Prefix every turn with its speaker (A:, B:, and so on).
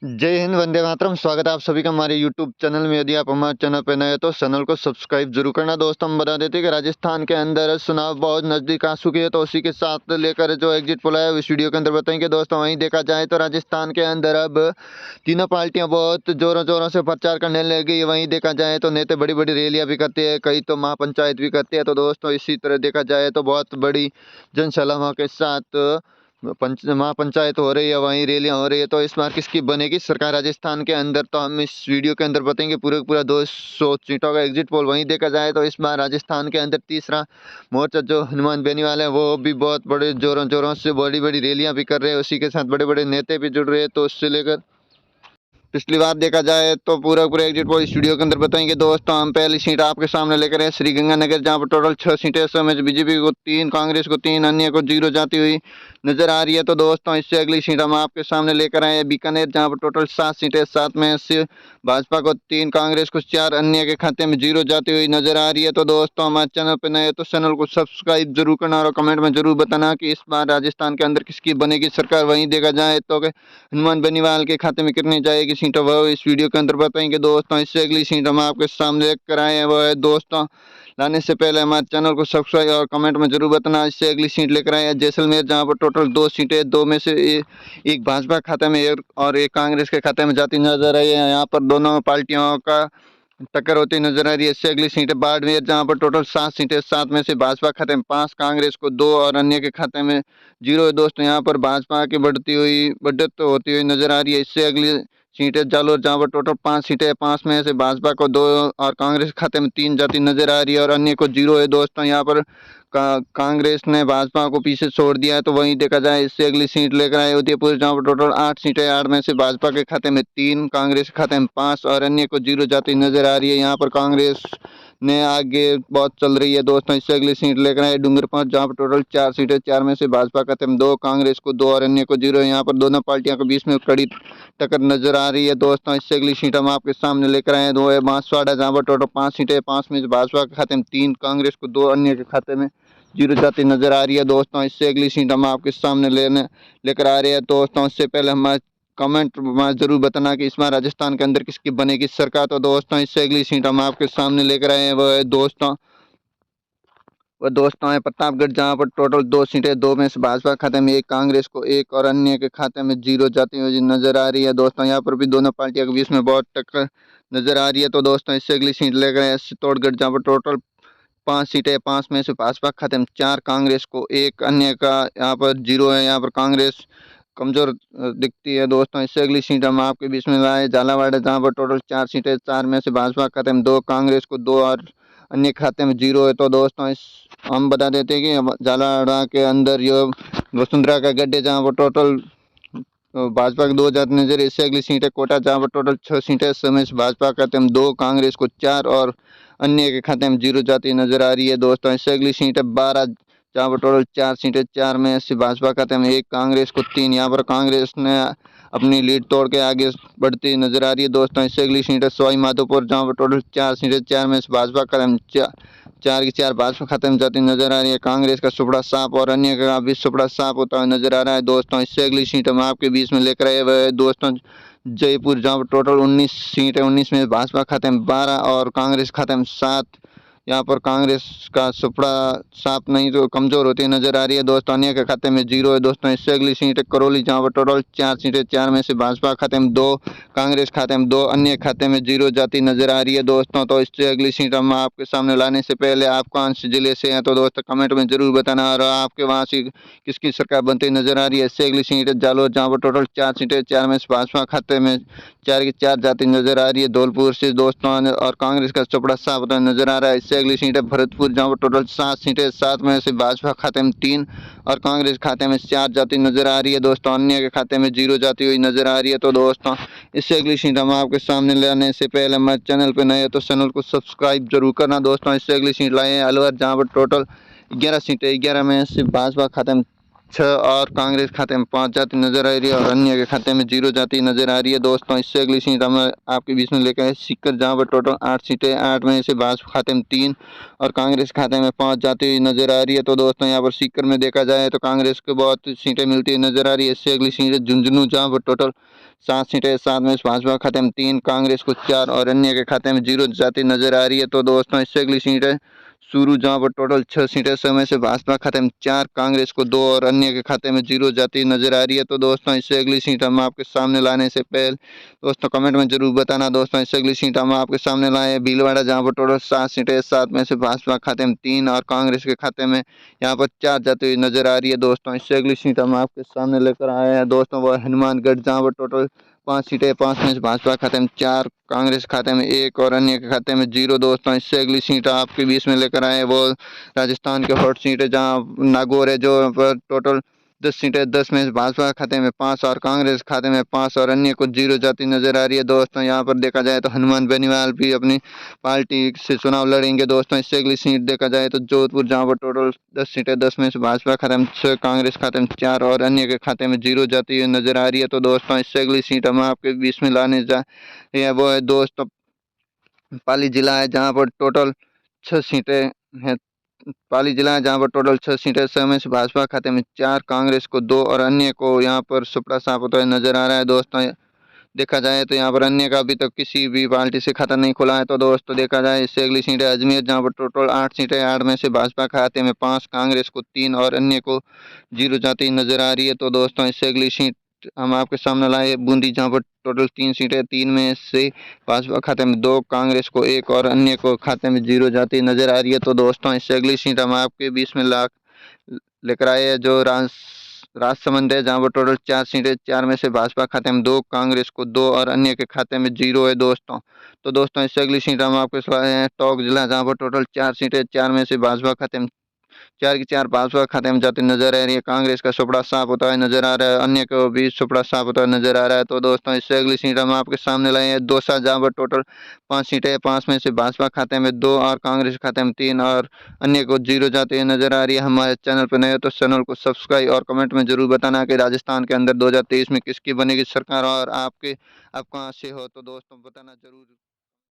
A: जय हिंद, वंदे मातरम। स्वागत है आप सभी का हमारे यूट्यूब चैनल में। यदि आप हमारे चैनल पर नए हैं तो चैनल को सब्सक्राइब जरूर करना। दोस्तों, हम बता देते हैं कि राजस्थान के अंदर चुनाव बहुत नज़दीक आ चुके हैं, तो उसी के साथ लेकर जो एग्जिट पोल है इस वीडियो के अंदर बताएंगे। दोस्तों, वहीं देखा जाए तो राजस्थान के अंदर अब तीनों पार्टियां बहुत जोरों जोरों से प्रचार करने लगी। वहीं देखा जाए तो नेता बड़ी बड़ी रैलियां भी करते हैं, कई तो महापंचायत भी करते हैं। तो दोस्तों, इसी तरह देखा जाए तो बहुत बड़ी जनसभाओं के साथ महापंचायत हो रही है, वहीं रैलियां हो रही है। तो इस बार किसकी बनेगी सरकार राजस्थान के अंदर, तो हम इस वीडियो के अंदर बताएंगे। पूरा 200 सीटों का एग्जिट पोल। वहीं देखा जाए तो इस बार राजस्थान के अंदर तीसरा मोर्चा जो हनुमान बेनीवाल है वो भी बहुत बड़े जोरों जोरों से बड़ी बड़ी रैलियां भी कर रहे हैं। उसी के साथ बड़े बड़े नेता भी जुड़ रहे हैं। तो उससे लेकर पिछली बार देखा जाए तो पूरा एग्जिट पोल इस वीडियो के अंदर बताएंगे। दोस्तों, हम पहली सीट आपके सामने लेकर आए श्रीगंगानगर, जहां पर टोटल 6 सीटें। इस समय बीजेपी को 3, कांग्रेस को 3, अन्य को 0 जाती हुई नजर आ रही है। तो दोस्तों, इससे अगली सीट हम आपके सामने लेकर आए बीकानेर, जहां पर टोटल 7 सीटें। 7 में से भाजपा को 3, कांग्रेस को 4, अन्य के खाते में 0 जाती हुई नजर आ रही है। तो दोस्तों, हमारे चैनल पर नए तो चैनल को सब्सक्राइब जरूर करना और कमेंट में जरूर बताना कि इस बार राजस्थान के अंदर किसकी बनेगी सरकार। वहीं देखा जाए तो हनुमान बेनीवाल के खाते में कितनी जाएगी सीटों, वह इस वीडियो के अंदर बताएंगे। दोस्तों, इससे अगली सीट हम आपके सामने लेकर आए हैं, वह है दोस्तों लाने से पहले हमारे चैनल को सब्सक्राइब और कमेंट में जरूर बताना। इससे अगली सीट लेकर आए हैं जैसलमेर, जहां पर टोटल 2 सीटें। 2 में से एक भाजपा खाते में और एक कांग्रेस के खाते में जाती नजर आई है। यहाँ पर दोनों पार्टियों का टक्कर होती नजर आ रही है। इससे अगली सीट है बाड़मेर, जहां पर टोटल 7 सीटें। 7 में से भाजपा खाते में 5, कांग्रेस को 2 और अन्य के खाते में 0 है। दोस्तों, यहाँ पर भाजपा की बढ़त होती हुई नजर आ रही है। इससे अगली सीट है जालोर, जहां पर टोटल 5 सीटें हैं। 5 में से भाजपा को 2 और कांग्रेस के खाते में 3 जाती नजर आ रही है और अन्य को 0 है। दोस्तों, यहाँ पर कांग्रेस ने भाजपा को पीछे छोड़ दिया है। तो वहीं देखा जाए इससे अगली सीट लेकर आए उदयपुर, जहां पर टोटल 8 सीटें। 8 में से भाजपा के खाते में 3, कांग्रेस के खाते में 5 और अन्य को 0 जाती नजर आ रही है। यहाँ पर कांग्रेस ने आगे बहुत चल रही है। दोस्तों, इससे अगली सीट लेकर आए डूंगरपुर, जहां पर टोटल 4 सीटें। 4 में से भाजपा खाते में 2, कांग्रेस को 2 और अन्य को 0 है। यहाँ पर दोनों पार्टियों के बीच में कड़ी टक्कर नजर आ रही है। दोस्तों, इससे अगली सीट हम आपके सामने लेकर आए हैं, वो है बांसवाड़ा, जहां पर टोटल 5 सीटें। 5 में से भाजपा के खाते में 3, कांग्रेस को 2, अन्य के खाते में 0 जाती नजर आ रही है। दोस्तों, इससे अगली सीट हम आपके सामने लेकर आ रहे हैं। दोस्तों, इससे पहले हमारे कमेंट में जरूर बताना कि इस बार राजस्थान के अंदर किसकी बनेगी सरकार। तो दोस्तों, इससे अगली सीट हम आपके सामने लेकर आए हैं, वो है दोस्तों है प्रतापगढ़, जहां पर टोटल 2 सीटें। 2 में से भाजपा खाते में 1, कांग्रेस को 1 और अन्य के खाते में 0 जाती हुई नजर आ रही है। दोस्तों, यहाँ पर भी दोनों पार्टियों के बीच में बहुत टक्कर नजर आ रही है। तो दोस्तों, इससे अगली सीट लेकर आए चित्तौड़गढ़, जहाँ पर टोटल 5 सीटें। 5 में से भाजपा के खाते में 4, कांग्रेस को 1, अन्य का यहाँ पर 0 है। यहाँ पर कांग्रेस कमजोर दिखती है। दोस्तों, इससे अगली सीट हम आपके बीच में लाए झालावाड़, जहाँ पर टोटल 4 सीटें। 4 में से भाजपा खाते में 2, कांग्रेस को 2 और अन्य खाते में 0 है। तो दोस्तों, इस हम बता देते हैं कि झालावाड़ के अंदर ये वसुंधरा का गड्ढे, जहाँ पर टोटल भाजपा के 2 जाती नजर। इससे अगली सीट है कोटा, जहाँ पर टोटल 6 सीटें। समय से भाजपा खाते में 2, कांग्रेस को 4 और अन्य के खाते में 0 जाती नजर आ रही है। दोस्तों, इससे अगली सीट है 12, जहाँ पर टोटल 4 सीटें। 4 में से भाजपा खाते में 1, कांग्रेस को 3। यहाँ पर कांग्रेस ने अपनी लीड तोड़ के आगे बढ़ती नजर आ रही है। दोस्तों, इससे अगली सीट है सवाई माधोपुर, जहाँ पर टोटल 4 सीटें। 4 में से भाजपा खाते में 4 की 4 भाजपा खाते में जाती नजर आ रही है। कांग्रेस का सुपड़ा साफ और अन्य का भी सुपड़ा साफ होता हुआ नजर आ रहा है। दोस्तों, इससे अगली सीट हम आपके बीच में लेकर आए हुए हैं दोस्तों जयपुर, जहाँ पर टोटल 19 सीट है। 19 में भाजपा खाते में 12 और कांग्रेस खाते में 7। यहाँ पर कांग्रेस का सुपड़ा साफ नहीं तो कमजोर होती नजर आ रही है। दोस्तों, अन्य के खाते में 0 है। दोस्तों, इससे अगली सीट है करौली, जहाँ पर टोटल 4 सीटें। 4 में से भाजपा खाते में 2, कांग्रेस खाते में 2, अन्य खाते में 0 जाती नजर आ रही है। दोस्तों, तो इससे अगली सीट हम आपके सामने लाने से पहले आप कौन से जिले से हैं तो दोस्तों कमेंट में जरूर बताना और आपके वहाँ से किसकी सरकार बनती नजर आ रही है। इससे अगली सीट है जालोर, जहाँ पर टोटल 4 सीटें। 4 में से भाजपा खाते में 4 की 4 जाती नजर आ रही है। धौलपुर से दोस्तों और कांग्रेस का चपड़ा साफ होता नजर आ रहा है। इससे अगली सीट है भरतपुर, जहाँ पर टोटल 7 सीटें। 7 में से भाजपा खाते में 3 और कांग्रेस खाते में 4 जाती नजर आ रही है। दोस्तों, अन्य के खाते में 0 जाती हुई नजर आ रही है। तो दोस्तों, इससे अगली सीट हम आपके सामने लाने से पहले हमारे चैनल पर नए तो चैनल को सब्सक्राइब जरूर करना। दोस्तों, इससे अगली सीट लाए हैं अलवर, जहाँ पर टोटल 11 सीटें। 11 में से भाजपा खाते में 6 और कांग्रेस खाते में 5 जाति नजर आ रही है और अन्य के खाते में 0 जाति नजर आ रही है दोस्तों। इससे अगली सीट हम आपके बीच में लेकर आए सीकर, जहां पर टोटल 8 सीटें, 8 में से भाजपा खाते में 3 और कांग्रेस खाते में 5 जाति नजर आ रही है। तो दोस्तों यहाँ पर सीकर में देखा जाए तो कांग्रेस को बहुत सीटें मिलती नजर आ रही है। इससे अगली सीट है झुंझुनू, जहाँ पर टोटल 7 सीटें, 7 में से भाजपा खाते में 3, कांग्रेस को 4 और अन्य के खाते में 0 जाति नजर आ रही है। तो दोस्तों इससे अगली सीट है सूरू, जहाँ पर टोटल 6 सीटें, समय से भाजपा खाते में 4, कांग्रेस को 2 और अन्य के खाते में 0 जाति नजर आ रही है। तो दोस्तों इससे अगली सीट हम आपके सामने लाने से पहले दोस्तों कमेंट में जरूर बताना दोस्तों। इससे अगली सीट हम आपके सामने लाए हैं भीलवाड़ा, जहाँ पर टोटल 7 सीटें, 7 में से भाजपा खाते में 3 और कांग्रेस के खाते में यहाँ पर 4 जाति नजर आ रही है दोस्तों। इससे अगली सीट हम आपके सामने लेकर आए हैं दोस्तों वो हनुमानगढ़, जहाँ पर टोटल 5 सीटें, 5 में से भाजपा खाते में 4, कांग्रेस खाते में 1 और अन्य के खाते में 0 दोस्तों। इससे अगली सीट आपके बीच में लेकर आए वो राजस्थान के हॉट सीट है, जहाँ नागौर है, जो पर टोटल 10 सीटें, 10 में से भाजपा खाते में 5 और कांग्रेस खाते में 5 और अन्य को 0 जाति नजर आ रही है दोस्तों। यहाँ पर देखा जाए तो हनुमान बेनीवाल भी अपनी पार्टी से चुनाव लड़ेंगे दोस्तों। इससे अगली सीट देखा जाए तो जोधपुर, जहाँ पर टोटल 10 सीटें, 10 में से भाजपा खाते में 6, कांग्रेस खाते में 4 और अन्य के खाते में 0 जाति नजर आ रही है। तो दोस्तों इससे अगली सीट हम आपके बीच में लाने जा रहे हैं वो है दोस्तों पाली जिला है, जहाँ पर टोटल 6 सीटें हैं। पाली जिला है जहाँ पर टोटल 6 सीटें, समय से भाजपा खाते में 4, कांग्रेस को 2 और अन्य को यहाँ पर सुपड़ा साफ होता हुआ नजर आ रहा है दोस्तों। देखा जाए तो यहाँ पर अन्य का अभी तक किसी भी पार्टी से खाता नहीं खुला है। तो दोस्तों देखा जाए इससे अगली सीट है अजमेर, जहाँ पर टोटल 8 सीटें, 8 में से भाजपा खाते में 5, कांग्रेस को 3 और अन्य को 0 जाति नजर आ रही है। तो दोस्तों इससे अगली सीट हम आपके सामने लाए बूंदी, जहाँ पर टोटल 3 सीटें, 3 में से भाजपा खाते में 2, कांग्रेस को 1 और अन्य को खाते में 0 जाति नजर आ रही है। तो दोस्तों इससे अगली सीट हम आपके बीच में लेकर आए हैं जो राजसमंद है, जहाँ पर टोटल 4 सीटें, 4 में से भाजपा खाते में 2, कांग्रेस को 2 और अन्य के खाते में 0 है दोस्तों। तो दोस्तों इससे अगली सीट हम आपके लाए हैं टोंक जिला, जहाँ पर टोटल 4 सीटें, 4 में से भाजपा खाते में 4 की 4 भाजपा खाते में जाती नजर आ रही है। कांग्रेस का सुपड़ा साफ होता है नजर आ रहा है, अन्य को भी सुपड़ा साफ होता है नजर आ रहा है। तो दोस्तों इससे अगली सीट हम आपके सामने लाए हैं दौसा, जहाँ पर टोटल 5 सीटें, 5 में से भाजपा खाते में 2 और कांग्रेस खाते में 3 और अन्य को 0 जाती हुई नजर आ रही है। हमारे चैनल पर नए हो तो चैनल को सब्सक्राइब और कमेंट में जरूर बताना कि राजस्थान के अंदर 2023 में किसकी बनेगी सरकार और आप कहाँ से हो, तो दोस्तों बताना जरूर।